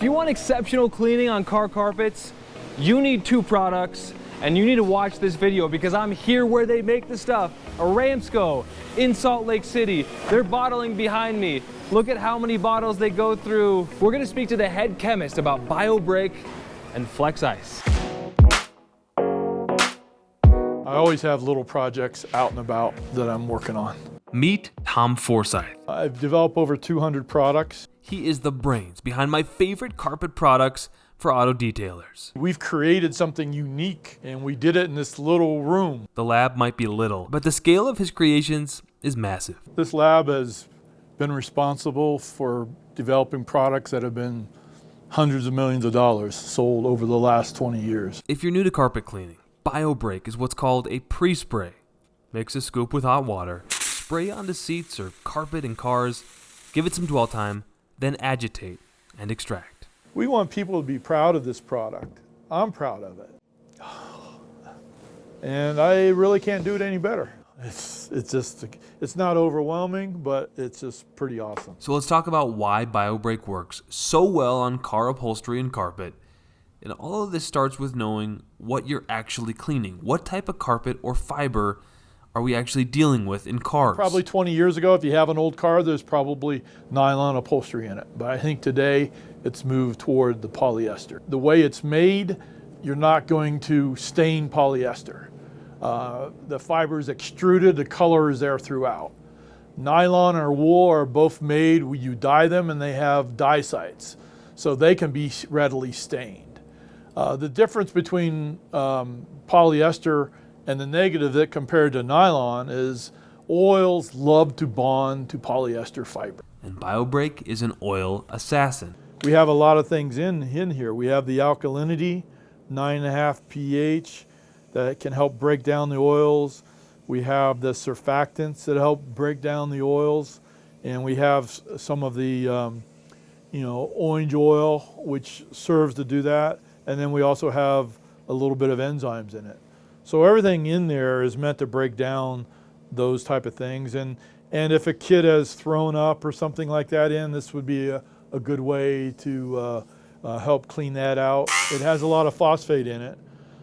If you want exceptional cleaning on car carpets, you need two products, and you need to watch this video because I'm here where they make the stuff. Aramco in Salt Lake City. They're bottling behind me. Look at how many bottles they go through. We're gonna speak to the head chemist about BioBreak and Flex Ice. I always have little projects out and about that I'm working on. Meet Tom Forsyth. I've developed over 200 products. He is the brains behind my favorite carpet products for auto detailers. We've created something unique, and we did it in this little room. The lab might be little, but the scale of his creations is massive. This lab has been responsible for developing products that have been hundreds of millions of dollars sold over the last 20 years. If you're new to carpet cleaning, BioBreak is what's called a pre-spray. Mix a scoop with hot water, spray onto seats or carpet in cars, give it some dwell time, then agitate and extract. We want people to be proud of this product. I'm proud of it. And I really can't do it any better. It's not overwhelming, but it's just pretty awesome. So let's talk about why BioBreak works so well on car upholstery and carpet. And all of this starts with knowing what you're actually cleaning. What type of carpet or fiber are we actually dealing with in cars? Probably 20 years ago, if you have an old car, there's probably nylon upholstery in it. But I think today it's moved toward the polyester. The way it's made, you're not going to stain polyester. The fiber is extruded, the color is there throughout. Nylon or wool are both made, you dye them and they have dye sites, so they can be readily stained. The difference between polyester and the negative that compared to nylon is oils love to bond to polyester fiber. And BioBreak is an oil assassin. We have a lot of things in here. We have the alkalinity, 9.5 pH, that can help break down the oils. We have the surfactants that help break down the oils. And we have some of the orange oil, which serves to do that. And then we also have a little bit of enzymes in it. So everything in there is meant to break down those type of things. And if a kid has thrown up or something like that in, this would be a good way to help clean that out. It has a lot of phosphate in it,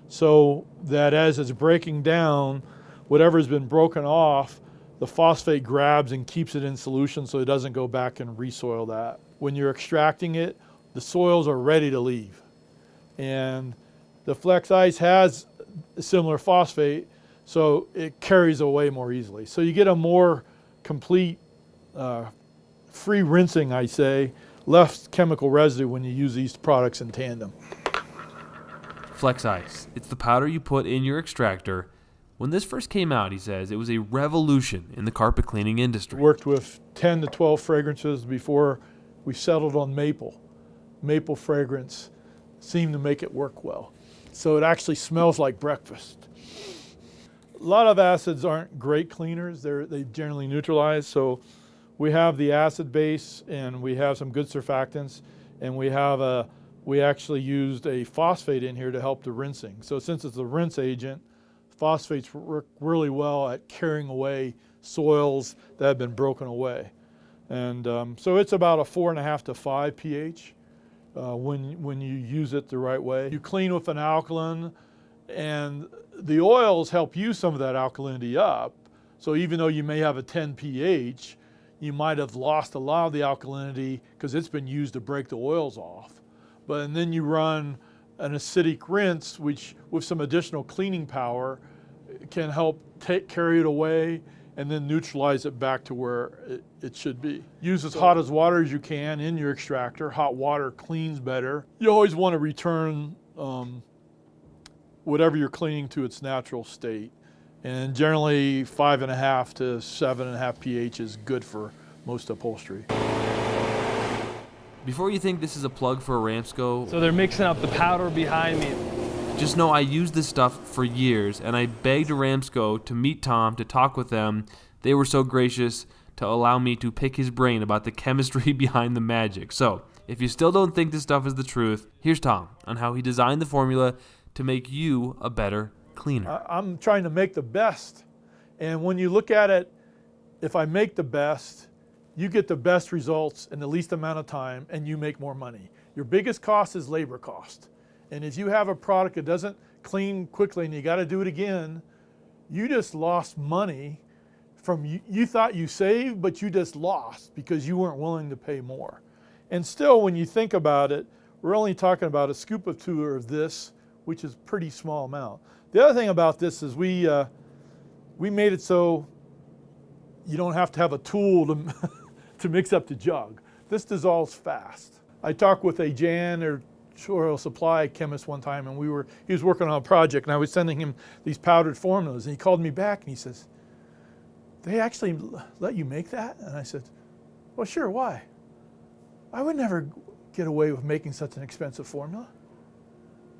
so that as it's breaking down, whatever's been broken off, the phosphate grabs and keeps it in solution so it doesn't go back and resoil that. When you're extracting it, the soils are ready to leave. And the Flex Ice has similar phosphate, so it carries away more easily. So you get a more complete free rinsing, I say, less chemical residue when you use these products in tandem. Flex Ice. It's the powder you put in your extractor. When this first came out, he says, it was a revolution in the carpet cleaning industry. Worked with 10 to 12 fragrances before we settled on maple. Maple fragrance seemed to make it work well. So it actually smells like breakfast. A lot of acids aren't great cleaners. They generally neutralize. So we have the acid base and we have some good surfactants, and we actually used a phosphate in here to help the rinsing. So since it's a rinse agent, phosphates work really well at carrying away soils that have been broken away. And so it's about a 4.5 to 5 pH. When you use it the right way. You clean with an alkaline, and the oils help use some of that alkalinity up. So even though you may have a 10 pH, you might have lost a lot of the alkalinity because it's been used to break the oils off. And then you run an acidic rinse, which with some additional cleaning power can help carry it away and then neutralize it back to where it should be. Use as hot as water as you can in your extractor. Hot water cleans better. You always want to return whatever you're cleaning to its natural state. And generally 5.5 to 7.5 pH is good for most upholstery. Before you think this is a plug for Aramco, So they're mixing up the powder behind me. just know I used this stuff for years, and I begged Aramco to meet Tom to talk with them. They were so gracious to allow me to pick his brain about the chemistry behind the magic. So, if you still don't think this stuff is the truth, here's Tom on how he designed the formula to make you a better cleaner. I'm trying to make the best. And when you look at it, if I make the best, you get the best results in the least amount of time and you make more money. Your biggest cost is labor cost. And if you have a product that doesn't clean quickly and you got to do it again, you just lost money from you thought you saved, but you just lost because you weren't willing to pay more. And still, when you think about it, we're only talking about a scoop or two of this, which is a pretty small amount. The other thing about this is we made it so you don't have to have a tool to mix up the jug. This dissolves fast. I talked with a janitorial supply chemist one time, and he was working on a project, and I was sending him these powdered formulas, and he called me back and he says, "They actually let you make that?" And I said, "Well, sure, why? I would never get away with making such an expensive formula."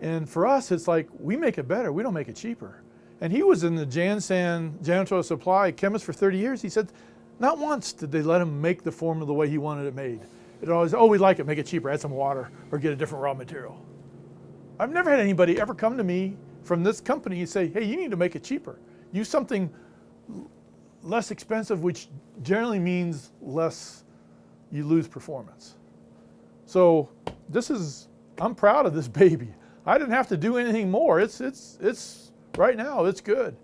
And for us, it's like, we make it better, we don't make it cheaper. And he was in the janitorial supply chemist for 30 years. He said, not once did they let him make the formula the way he wanted it made. It always, oh, we like it, make it cheaper, add some water, or get a different raw material. I've never had anybody ever come to me from this company and say, hey, you need to make it cheaper. Use something less expensive, which generally means less, you lose performance. So I'm proud of this baby. I didn't have to do anything more. It's right now, it's good.